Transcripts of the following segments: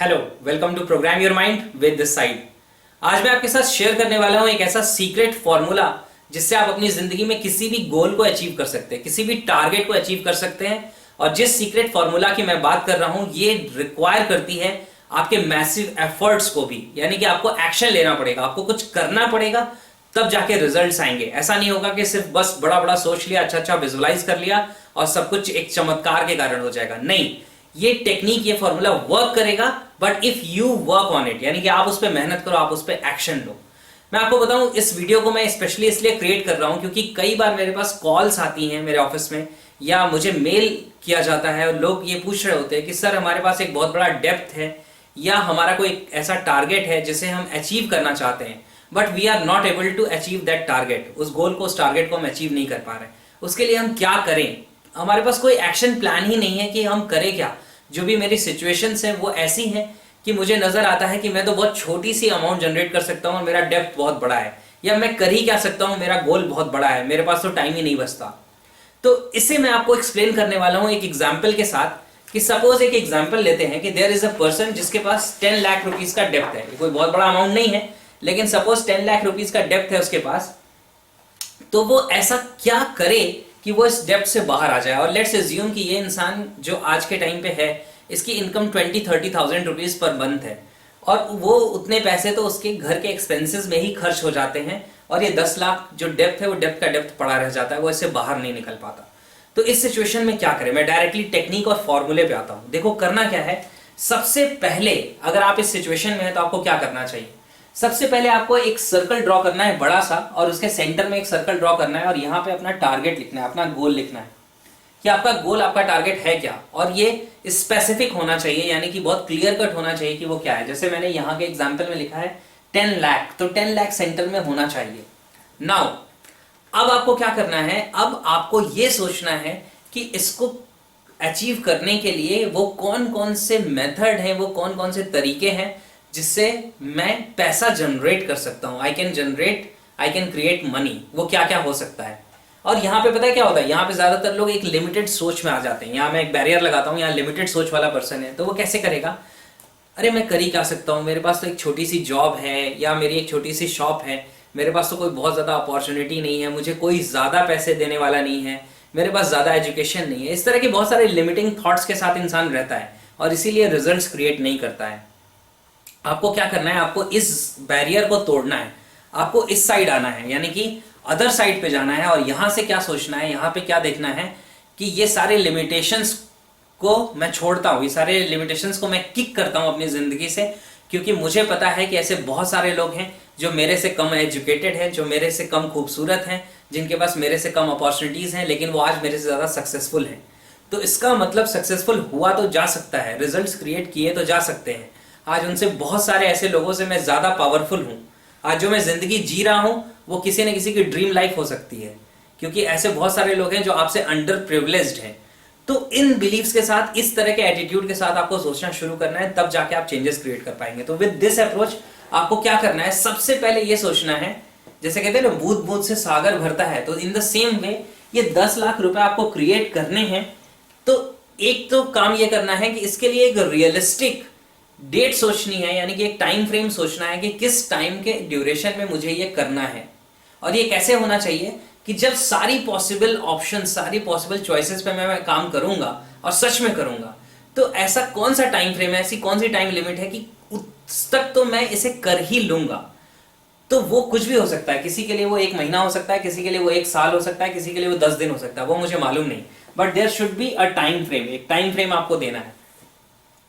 Hello, welcome to program your mind with this side. आज मैं आपके साथ शेयर करने वाला हूं एक ऐसा सीक्रेट फॉर्मूला जिससे आप अपनी जिंदगी में किसी भी गोल को अचीव कर सकते हैं, किसी भी टारगेट को अचीव कर सकते हैं। और जिस सीक्रेट फॉर्मूला की मैं बात कर रहा हूं ये रिक्वायर करती है आपके मैसिव एफर्ट्स को भी, यानी कि आपको एक्शन लेना पड़ेगा, आपको कुछ करना पड़ेगा, तब जाके रिजल्ट्स आएंगे। ऐसा नहीं होगा कि सिर्फ बस बड़ा बड़ा सोच लिया, अच्छा अच्छा विजुअलाइज कर लिया और सब कुछ एक चमत्कार के कारण हो जाएगा। नहीं, ये टेक्निक, ये फॉर्मूला वर्क करेगा, but if you work on it, यानी कि आप उस पर मेहनत करो, आप उस पर एक्शन लो। मैं आपको बताऊं, इस वीडियो को मैं स्पेशली इसलिए क्रिएट कर रहा हूं क्योंकि कई बार मेरे पास कॉल्स आती हैं मेरे ऑफिस में, या मुझे मेल किया जाता है और लोग ये पूछ रहे होते हैं कि सर हमारे पास एक बहुत बड़ा डेप्थ है या हमारा कोई ऐसा टारगेट है जिसे हम अचीव करना चाहते हैं, but we are not able to achieve that target. उस गोल को, उस टारगेट को हम अचीव नहीं कर पा रहे। उसके लिए हम क्या करें? हमारे पास कोई एक्शन प्लान ही नहीं है कि हम करें क्या। जो भी मेरी सिचुएशंस हैं वो ऐसी हैं कि मुझे नजर आता है कि मैं तो बहुत छोटी सी अमाउंट जनरेट कर सकता हूँ और मेरा डेप्थ बहुत बड़ा है, या मैं कर ही क्या सकता हूँ, मेरा गोल बहुत बड़ा है, मेरे पास तो टाइम ही नहीं बचता। तो इसे मैं आपको एक्सप्लेन करने वाला हूँ एक एग्जाम्पल के साथ कि सपोज एक एग्जाम्पल लेते हैं कि देयर इज अ पर्सन जिसके पास 10 लाख रुपीज का डेप्थ है। कोई बहुत बड़ा अमाउंट नहीं है, लेकिन सपोज 10 लाख रुपीज का डेप्थ है उसके पास। तो वो ऐसा क्या करे कि वो इस डेप्थ से बाहर आ जाए। और लेट्स अज्यूम कि ये इंसान जो आज के टाइम पे है, इसकी इनकम 20-30,000 रुपीज पर मंथ है, और वो उतने पैसे तो उसके घर के एक्सपेंसेस में ही खर्च हो जाते हैं, और ये 10 लाख जो डेप्थ है वो डेप्थ का डेप्थ पड़ा रह जाता है, वो इससे बाहर नहीं निकल पाता। तो इस सिचुएशन में क्या करें? मैं डायरेक्टली टेक्निक और फॉर्मूले पे आता हूं। देखो, करना क्या है, सबसे पहले अगर आप इस सिचुएशन में है तो आपको क्या करना चाहिए? सबसे पहले आपको एक सर्कल ड्रॉ करना है बड़ा सा, और उसके सेंटर में एक सर्कल ड्रॉ करना है, और यहाँ पे अपना टारगेट लिखना है, अपना गोल लिखना है कि आपका गोल, आपका टारगेट है क्या। और ये स्पेसिफिक होना चाहिए, यानी कि बहुत क्लियर कट होना चाहिए कि वो क्या है। जैसे मैंने यहाँ के एग्जाम्पल में लिखा है 10 लाख, तो 10 लाख सेंटर में होना चाहिए। नाउ अब आपको क्या करना है? अब आपको ये सोचना है कि इसको अचीव करने के लिए वो कौन कौन से मेथड हैं, वो कौन कौन से तरीके हैं जिससे मैं पैसा जनरेट कर सकता हूं। I can create money. वो क्या क्या हो सकता है? और यहाँ पे पता है क्या होता है, यहाँ पे ज्यादातर लोग एक लिमिटेड सोच में आ जाते हैं। यहाँ मैं एक बैरियर लगाता हूँ, यहाँ लिमिटेड सोच वाला पर्सन है, तो वो कैसे करेगा? अरे मैं कर ही क्या सकता हूँ, मेरे पास तो एक छोटी सी जॉब है, या मेरी एक छोटी सी शॉप है, मेरे पास तो कोई बहुत ज्यादा अपॉर्चुनिटी नहीं है, मुझे कोई ज्यादा पैसे देने वाला नहीं है, मेरे पास ज्यादा एजुकेशन नहीं है। इस तरह के बहुत सारे लिमिटिंग थॉट्स के साथ इंसान रहता है और इसीलिए रिजल्ट्स क्रिएट नहीं करता है। आपको क्या करना है? आपको इस बैरियर को तोड़ना है, आपको इस साइड आना है, यानी कि अदर साइड पे जाना है, और यहां से क्या सोचना है, यहां पे क्या देखना है कि ये सारे लिमिटेशंस को मैं छोड़ता हूं, ये सारे लिमिटेशंस को मैं किक करता हूं अपनी जिंदगी से, क्योंकि मुझे पता है कि ऐसे बहुत सारे लोग हैं जो मेरे से कम एजुकेटेड हैं, जो मेरे से कम खूबसूरत हैं, जिनके पास मेरे से कम अपॉर्चुनिटीज हैं, लेकिन वो आज मेरे से ज्यादा सक्सेसफुल हैं। तो इसका मतलब सक्सेसफुल हुआ तो जा सकता है, रिजल्ट्स क्रिएट किए तो जा सकते हैं। आज उनसे बहुत सारे ऐसे लोगों से मैं ज्यादा पावरफुल हूं। आज जो मैं जिंदगी जी रहा हूं वो किसी न किसी की ड्रीम लाइफ हो सकती है, क्योंकि ऐसे बहुत सारे लोग हैं जो आपसे अंडर प्रिविलेज्ड हैं। तो इन बिलीव्स के साथ, इस तरह के एटीट्यूड के साथ आपको सोचना शुरू करना है, तब जाके आप चेंजेस क्रिएट कर पाएंगे। तो विद दिस अप्रोच आपको क्या करना है? सबसे पहले ये सोचना है, जैसे कहते हैं ना, बूंद बूंद से सागर भरता है, तो इन द सेम वे ये 10 लाख रुपए आपको क्रिएट करने हैं। तो एक तो काम ये करना है कि इसके लिए एक रियलिस्टिक डेट सोचनी है, यानी कि एक टाइम फ्रेम सोचना है कि किस टाइम के ड्यूरेशन में मुझे ये करना है। और ये कैसे होना चाहिए कि जब सारी पॉसिबल ऑप्शन, सारी पॉसिबल चॉइसेस पे मैं काम करूंगा और सच में करूंगा, तो ऐसा कौन सा टाइम फ्रेम है, ऐसी कौन सी टाइम लिमिट है कि उस तक तो मैं इसे कर ही लूंगा। तो वो कुछ भी हो सकता है, किसी के लिए वो 1 महीना हो सकता है, किसी के लिए वो 1 साल हो सकता है, किसी के लिए वो 10 दिन हो सकता है, वो मुझे मालूम नहीं, but there should be a time frame. एक टाइम फ्रेम आपको देना है,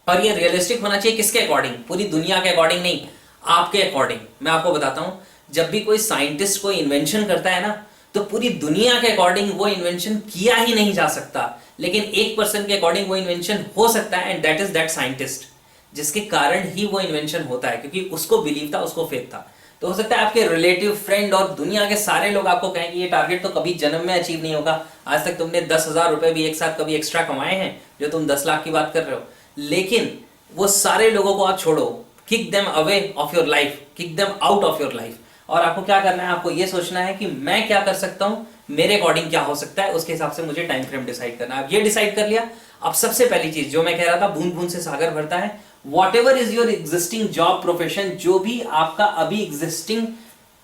और ये रियलिस्टिक होना चाहिए। किसके अकॉर्डिंग? पूरी दुनिया के अकॉर्डिंग नहीं, आपके अकॉर्डिंग। मैं आपको बताता हूं, जब भी कोई साइंटिस्ट कोई इन्वेंशन करता है ना, तो पूरी दुनिया के अकॉर्डिंग वो इन्वेंशन किया ही नहीं जा सकता, लेकिन एक पर्सन के अकॉर्डिंग वो इन्वेंशन हो सकता है, and that is that scientist, जिसके कारण ही वो इन्वेंशन होता है, क्योंकि उसको बिलीव था, उसको फेथ था। तो हो सकता है आपके रिलेटिव, फ्रेंड और दुनिया के सारे लोग आपको कहें कि ये टारगेट तो कभी जन्म में अचीव नहीं होगा, आज तक तुमने 10,000 रुपए भी एक साथ कभी एक्स्ट्रा कमाए हैं जो तुम 10 लाख की बात कर रहे हो। लेकिन वो सारे लोगों को आप छोड़ो, kick them away of your life, kick them out of your life. और आपको क्या करना है? आपको ये सोचना है कि मैं क्या कर सकता हूं, मेरे अकॉर्डिंग क्या हो सकता है, उसके हिसाब से मुझे टाइम फ्रेम डिसाइड करना है। अब ये डिसाइड कर लिया, अब सबसे पहली चीज जो मैं कह रहा था, बूंद बूंद से सागर भरता है, what ever is your existing job profession, जो भी आपका अभी एग्जिस्टिंग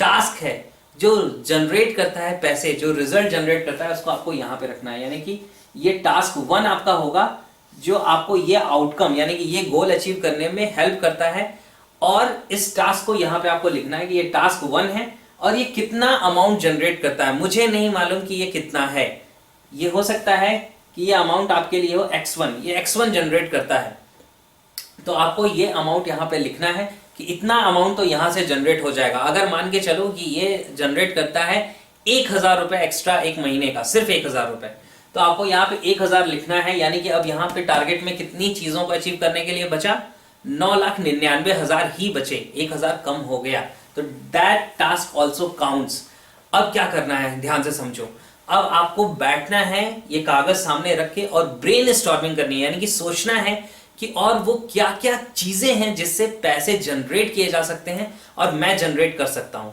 टास्क है जो जनरेट करता है पैसे, जो रिजल्ट जनरेट करता है, उसको आपको यहां पे रखना है। यानी कि ये टास्क 1 आपका होगा जो आपको ये आउटकम यानी कि ये गोल अचीव करने में हेल्प करता है, और इस टास्क को यहां पे आपको लिखना है कि ये टास्क 1 है और ये कितना अमाउंट जनरेट करता है। मुझे नहीं मालूम कि ये कितना है, ये हो सकता है कि ये अमाउंट आपके लिए हो x1, ये x1 जनरेट करता है, तो आपको ये अमाउंट यहां पे लिखना है कि इतना अमाउंट तो यहां से जनरेट हो जाएगा। अगर मान के चलो कि ये जनरेट करता है 1000 रुपए एक्स्ट्रा एक महीने का, सिर्फ 1000 रुपए, तो आपको यहाँ पे 1000 लिखना है। यानी कि अब यहाँ पे टारगेट में कितनी चीजों को अचीव करने के लिए बचा, 9,99,000 ही बचे, 1000 कम हो गया, तो दैट टास्क ऑल्सो काउंट्स। अब क्या करना है, ध्यान से समझो। अब आपको बैठना है ये कागज सामने रख के और ब्रेन स्टॉर्मिंग करनी है, यानी कि सोचना है कि और वो क्या क्या चीजें हैं जिससे पैसे जनरेट किए जा सकते हैं और मैं जनरेट कर सकता हूं।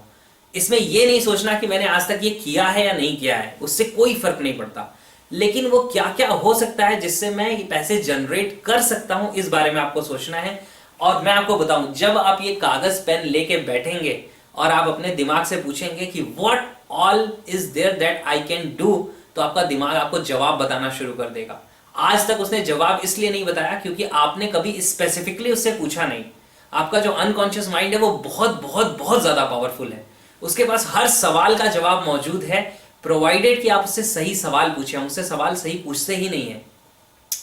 इसमें ये नहीं सोचना कि मैंने आज तक ये किया है या नहीं किया है, उससे कोई फर्क नहीं पड़ता, लेकिन वो क्या क्या हो सकता है जिससे मैं ये पैसे जनरेट कर सकता हूं, इस बारे में आपको सोचना है। और मैं आपको बताऊं, जब आप ये कागज पेन लेके बैठेंगे और आप अपने दिमाग से पूछेंगे कि what all is there that I can do, तो आपका दिमाग आपको जवाब बताना शुरू कर देगा। आज तक उसने जवाब इसलिए नहीं बताया क्योंकि आपने कभी स्पेसिफिकली उससे पूछा नहीं। आपका जो अनकॉन्शियस माइंड है वो बहुत बहुत बहुत ज्यादा पावरफुल है, उसके पास हर सवाल का जवाब मौजूद है, प्रोवाइडेड कि आप उससे सही सवाल पूछे। हम उससे सवाल सही पूछते ही नहीं है।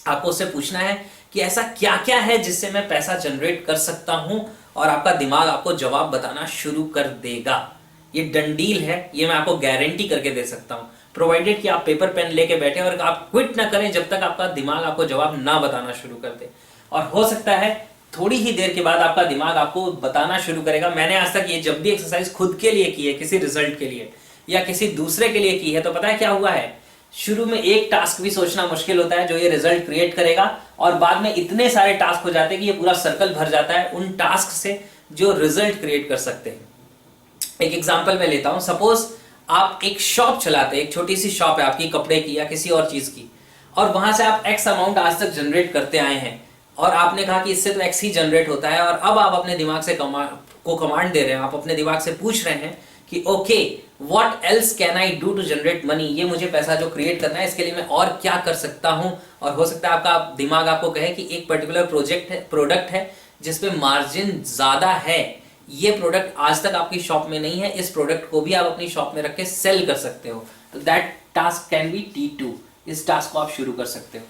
आपको उससे पूछना है कि ऐसा क्या क्या है जिससे मैं पैसा जनरेट कर सकता हूं, और आपका दिमाग आपको जवाब बताना शुरू कर देगा। ये डंडील है, ये मैं आपको गारंटी करके दे सकता हूं, प्रोवाइडेड कि आप पेपर पेन लेके बैठे और आप क्विट ना करें जब तक आपका दिमाग आपको जवाब ना बताना शुरू कर दे। और हो सकता है थोड़ी ही देर के बाद आपका दिमाग आपको बताना शुरू करेगा। मैंने आज तक ये जब भी एक्सरसाइज खुद के लिए की है, किसी रिजल्ट के लिए या किसी दूसरे के लिए की है, तो पता है क्या हुआ है, शुरू में एक टास्क भी सोचना मुश्किल होता है जो ये रिजल्ट क्रिएट करेगा, और बाद में इतने सारे टास्क हो जाते हैं कि ये पूरा सर्कल भर जाता है उन टास्क से जो रिजल्ट क्रिएट कर सकते हैं। एक एग्जांपल मैं लेता हूं, सपोज आप एक शॉप चलाते हैं, एक छोटी सी शॉप है आपकी कपड़े की या किसी और चीज की, और वहां से आप एक्स अमाउंट आज तक जनरेट करते आए हैं, और आपने कहा कि इससे तो एक्स ही जनरेट होता है, और अब आप अपने दिमाग से कमांड दे रहे हैं, आप अपने दिमाग से पूछ रहे हैं कि okay what else can I do to generate money, ये मुझे पैसा जो क्रिएट करना है इसके लिए मैं और क्या कर सकता हूं। और हो सकता है आपका दिमाग आपको कहे कि एक पर्टिकुलर प्रोडक्ट है जिसपे मार्जिन ज्यादा है, ये प्रोडक्ट आज तक आपकी शॉप में नहीं है, इस प्रोडक्ट को भी आप अपनी शॉप में रख के सेल कर सकते हो, तो that task can be T2, इस टास्क को आप शुरू कर सकते हो।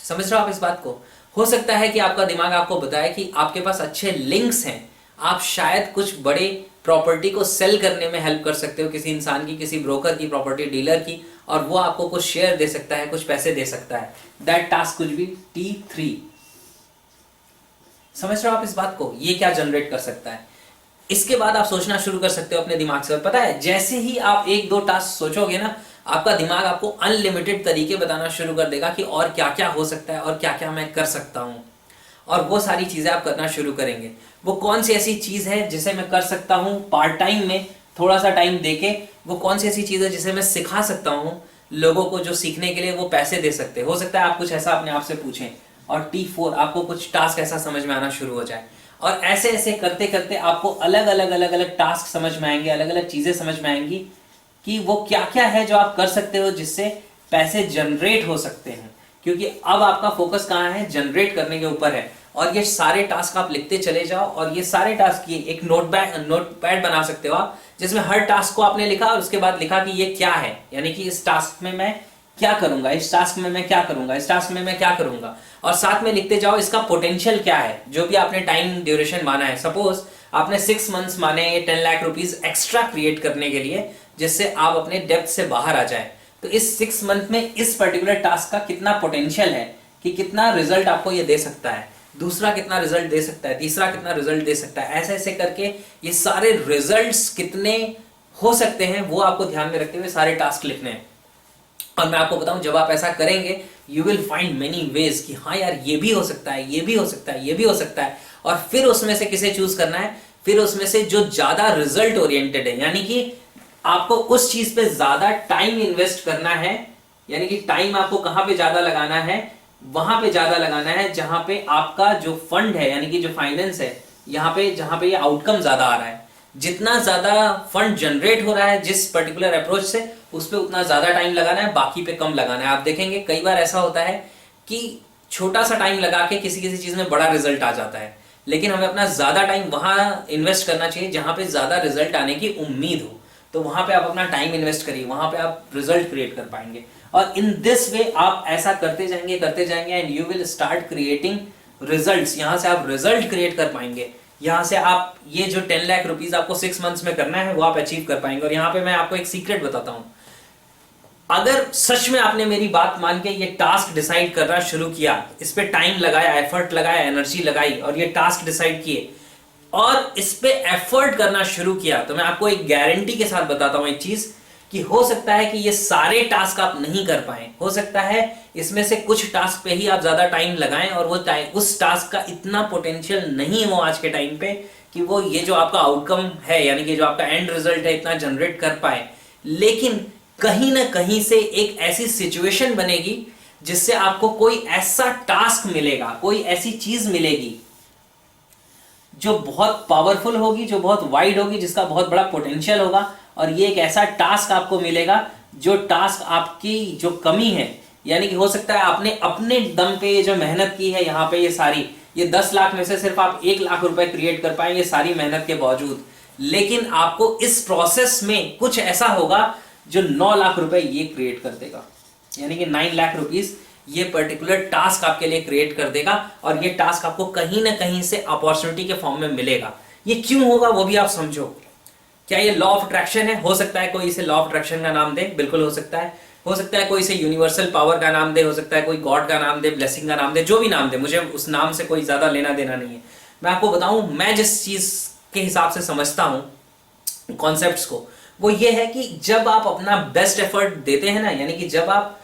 समझ रहे हो आप इस बात को। हो सकता है कि आपका दिमाग आपको बताए कि आपके पास अच्छे लिंक्स हैं, आप शायद कुछ बड़े प्रॉपर्टी को सेल करने में हेल्प कर सकते हो, किसी इंसान की, किसी ब्रोकर की, प्रॉपर्टी डीलर की, और वो आपको कुछ शेयर दे सकता है, कुछ पैसे दे सकता है, दैट टास्क कुछ भी T3। समझ रहे हो आप इस बात को, ये क्या जनरेट कर सकता है। इसके बाद आप सोचना शुरू कर सकते हो अपने दिमाग से, और पता है जैसे ही आप एक दो टास्क सोचोगे ना, आपका दिमाग आपको अनलिमिटेड तरीके बताना शुरू कर देगा कि और क्या क्या हो सकता है और क्या क्या मैं कर सकता हूं, और वो सारी चीजें आप करना शुरू करेंगे। वो कौन सी ऐसी चीज है जिसे मैं कर सकता हूं पार्ट टाइम में, थोड़ा सा टाइम देके, वो कौन सी ऐसी चीज है जिसे मैं सिखा सकता हूं लोगों को, जो सीखने के लिए वो पैसे दे सकते हैं। हो सकता है आप कुछ ऐसा अपने आप से पूछें, और T4 आपको कुछ टास्क ऐसा समझ में आना शुरू हो जाए, और ऐसे ऐसे करते करते आपको अलग अलग टास्क समझ में आएंगे, अलग अलग चीजें समझ में आएंगी कि वो क्या क्या है जो आप कर सकते हो जिससे पैसे जनरेट हो सकते हैं। क्योंकि अब आपका फोकस कहाँ है, जनरेट करने के ऊपर है। और ये सारे टास्क आप लिखते चले जाओ, और ये सारे टास्क की एक नोटपैड बना सकते हो आप, जिसमें हर टास्क को आपने लिखा और उसके बाद लिखा कि ये क्या है, यानी कि इस टास्क में मैं क्या करूंगा, इस टास्क में मैं क्या करूंगा, इस टास्क में मैं क्या करूंगा, और साथ में लिखते जाओ इसका पोटेंशियल क्या है, जो भी आपने टाइम ड्यूरेशन माना है। सपोज आपने 6 मंथ्स माने 10 लाख रुपीज एक्स्ट्रा क्रिएट करने के लिए, जिससे आप अपने डेप्थ से बाहर आ जाए, तो इस 6 मंथ में इस पर्टिकुलर टास्क का कितना पोटेंशियल है कि कितना रिजल्ट आपको ये दे सकता है, दूसरा कितना रिजल्ट दे सकता है, तीसरा कितना रिजल्ट दे सकता है, ऐसे ऐसे करके ये सारे रिजल्ट्स कितने हो सकते हैं वो आपको ध्यान में रखते हुए सारे टास्क लिखने हैं। और मैं आपको बताऊं, जब आप ऐसा करेंगे you will find many ways कि हाँ यार ये भी हो सकता है, ये भी हो सकता है, ये भी हो सकता है, और फिर उसमें से किसे चूज करना है, फिर उसमें से जो ज्यादा रिजल्ट ओरिएंटेड है, यानी कि आपको उस चीज पे ज्यादा टाइम इन्वेस्ट करना है, यानी कि टाइम आपको कहां पे ज्यादा लगाना है, वहां पे ज्यादा लगाना है जहां पे आपका जो फंड है यानी कि जो फाइनेंस है, यहाँ पे जहां पे ये आउटकम ज्यादा आ रहा है। जितना ज्यादा फंड जनरेट हो रहा है जिस पर्टिकुलर अप्रोच से, उस पर उतना ज्यादा टाइम लगाना है, बाकी पे कम लगाना है। आप देखेंगे कई बार ऐसा होता है कि छोटा सा टाइम लगा के किसी किसी चीज में बड़ा रिजल्ट आ जाता है, लेकिन हमें अपना ज्यादा टाइम वहां इन्वेस्ट करना चाहिए जहां पे ज्यादा रिजल्ट आने की उम्मीद हो। तो वहां पे आप अपना टाइम इन्वेस्ट करिए, वहां पे आप रिजल्ट क्रिएट कर पाएंगे। और इन दिस वे आप ऐसा करते जाएंगे and you will start creating results. यहां से आप रिजल्ट क्रिएट कर पाएंगे, यहां से आप ये जो 10 लाख रुपीज आपको 6 मंथ्स में करना है वो आप अचीव कर पाएंगे। और यहां पे मैं आपको एक सीक्रेट बताता हूं, अगर सच में आपने मेरी बात मान के ये टास्क डिसाइड करना शुरू किया, इस पे टाइम लगाया, एफर्ट लगाया, एनर्जी लगाई और ये टास्क डिसाइड किए और इस पे एफर्ट करना शुरू किया, तो मैं आपको एक गारंटी के साथ बताता हूं एक चीज कि हो सकता है कि ये सारे टास्क आप नहीं कर पाए, हो सकता है इसमें से कुछ टास्क पे ही आप ज्यादा टाइम लगाएं और वो उस टास्क का इतना पोटेंशियल नहीं हो आज के टाइम पे कि वो ये जो आपका आउटकम है यानी कि जो आपका एंड रिजल्ट है इतना जनरेट कर पाए। लेकिन कहीं ना कहीं से एक ऐसी सिचुएशन बनेगी जिससे आपको कोई ऐसा टास्क मिलेगा, कोई ऐसी चीज मिलेगी जो बहुत पावरफुल होगी, जो बहुत वाइड होगी, जिसका बहुत बड़ा पोटेंशियल होगा। और ये एक ऐसा टास्क आपको मिलेगा जो टास्क आपकी जो कमी है, यानी कि हो सकता है आपने अपने दम पे ये जो मेहनत की है यहाँ पे ये सारी, ये 10 लाख में से सिर्फ आप 1 लाख रुपए क्रिएट कर पाएंगे सारी मेहनत के बावजूद, लेकिन आपको इस प्रोसेस में कुछ ऐसा होगा जो 9 लाख रुपए ये क्रिएट कर देगा, यानी कि 9 लाख रुपीस ये पर्टिकुलर टास्क आपके लिए क्रिएट कर देगा। और ये टास्क आपको कहीं ना कहीं से अपॉर्चुनिटी के फॉर्म में मिलेगा। ये क्यों होगा वो भी आप समझो। क्या ये लॉ ऑफ अट्रैक्शन है? हो सकता है कोई इसे लॉ ऑफ अट्रैक्शन का नाम दे, बिल्कुल हो सकता है। हो सकता है कोई इसे यूनिवर्सल पावर का नाम दे, हो सकता है कोई गॉड का नाम दे, ब्लेसिंग का नाम दे, जो भी नाम दे, मुझे उस नाम से कोई ज्यादा लेना देना नहीं है। मैं आपको बताऊं, मैं जिस चीज के हिसाब से समझता हूं कॉन्सेप्ट्स को, वो ये है कि जब आप अपना बेस्ट एफर्ट देते हैं ना, यानी कि जब आप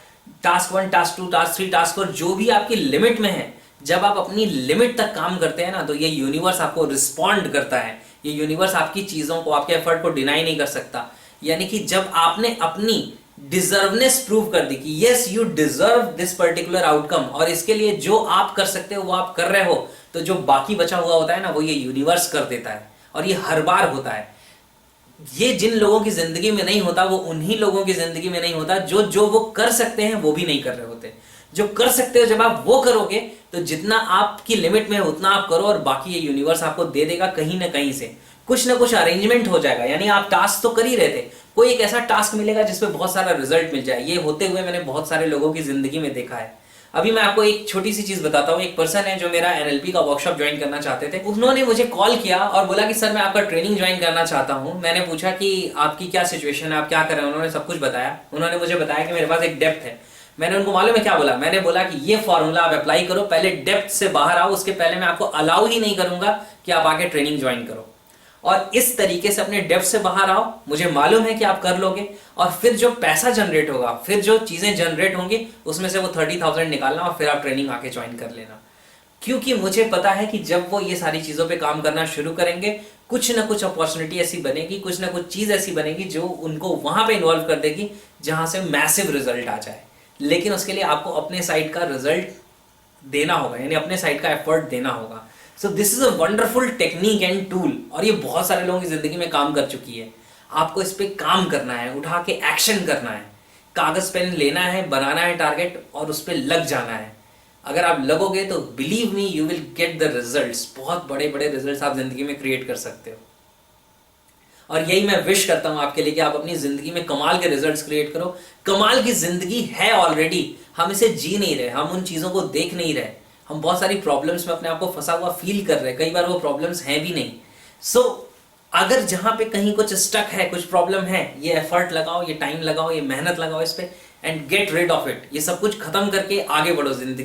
टास्क 1, टास्क 2, टास्क 3, टास्क 4 जो भी आपकी लिमिट में है, जब आप अपनी लिमिट तक काम करते हैं ना, तो ये यूनिवर्स आपको रिस्पॉन्ड करता है। ये यूनिवर्स आपकी चीजों को, आपके एफर्ट को डिनाई नहीं कर सकता। यानी कि जब आपने अपनी डिजर्वनेस प्रूव कर दी कि yes you deserve this particular outcome और इसके लिए जो आप कर सकते हो वो आप कर रहे हो, तो जो बाकी बचा हुआ होता है ना वो ये यूनिवर्स कर देता है। और ये हर बार होता है। ये जिन लोगों की जिंदगी में नहीं होता वो उन्हीं लोगों की जिंदगी में नहीं होता जो जो वो कर सकते हैं वो भी नहीं कर रहे होते। जो कर सकते हो जब आप वो करोगे तो जितना आपकी लिमिट में है उतना आप करो और बाकी ये यूनिवर्स आपको दे देगा कहीं ना कहीं से। कुछ ना कुछ अरेंजमेंट हो जाएगा। यानी आप टास्क तो कर ही रहे थे, कोई एक ऐसा टास्क मिलेगा जिसपे बहुत सारा रिजल्ट मिल जाए। ये होते हुए मैंने बहुत सारे लोगों की जिंदगी में देखा है। अभी मैं आपको एक छोटी सी चीज बताता हूँ। एक पर्सन है जो मेरा एनएलपी का वर्कशॉप ज्वाइन करना चाहते थे। उन्होंने मुझे कॉल किया और बोला कि सर मैं आपका ट्रेनिंग ज्वाइन करना चाहता हूँ। मैंने पूछा कि आपकी क्या सिचुएशन है, आप क्या कर रहे हैं। उन्होंने सब कुछ बताया। उन्होंने मुझे बताया कि मेरे पास एक डेप्थ है। मैंने उनको मालूम है क्या बोला, मैंने बोला कि ये फॉर्मूला आप अप्लाई करो, पहले डेप्थ से बाहर आओ, उसके पहले मैं आपको अलाउ ही नहीं करूंगा कि आप आके ट्रेनिंग ज्वाइन करो। और इस तरीके से अपने डेप्थ से बाहर आओ, मुझे मालूम है कि आप कर लोगे। और फिर जो पैसा जनरेट होगा, फिर जो चीजें जनरेट होंगी, उसमें से वो 30,000 निकालना और फिर आप ट्रेनिंग आके ज्वाइन कर लेना। क्योंकि मुझे पता है कि जब वो ये सारी चीजों पे काम करना शुरू करेंगे, कुछ ना कुछ अपॉर्चुनिटी ऐसी बनेगी, कुछ ना कुछ चीज ऐसी बनेगी जो उनको वहां पे इन्वॉल्व कर देगी जहां से मैसिव रिजल्ट आ जाए। लेकिन उसके लिए आपको अपने साइड का रिजल्ट देना होगा, यानी अपने साइड का एफर्ट देना होगा। So this is a wonderful technique and tool, और ये बहुत सारे लोगों की जिंदगी में काम कर चुकी है। आपको इस पे काम करना है, उठा के एक्शन करना है, कागज पेन लेना है, बनाना है टारगेट और उस पर लग जाना है। अगर आप लगोगे तो believe me you will get the results. बहुत बड़े बड़े रिजल्ट्स आप जिंदगी में क्रिएट कर सकते हो। और यही मैं विश करता हूं आपके लिए कि आप अपनी जिंदगी में कमाल के रिजल्ट्स क्रिएट करो। कमाल की जिंदगी है ऑलरेडी, हम इसे जी नहीं रहे, हम उन चीजों को देख नहीं रहे। हम बहुत सारी प्रॉब्लम्स में अपने आप को फंसा हुआ फील कर रहे हैं, कई बार वो प्रॉब्लम्स हैं भी नहीं। सो अगर जहां पे कहीं कुछ स्टक है, कुछ प्रॉब्लम है, ये एफर्ट लगाओ, ये टाइम लगाओ, ये मेहनत लगाओ इस पे and get rid of it. ये सब कुछ खत्म करके आगे बढ़ो जिंदगी।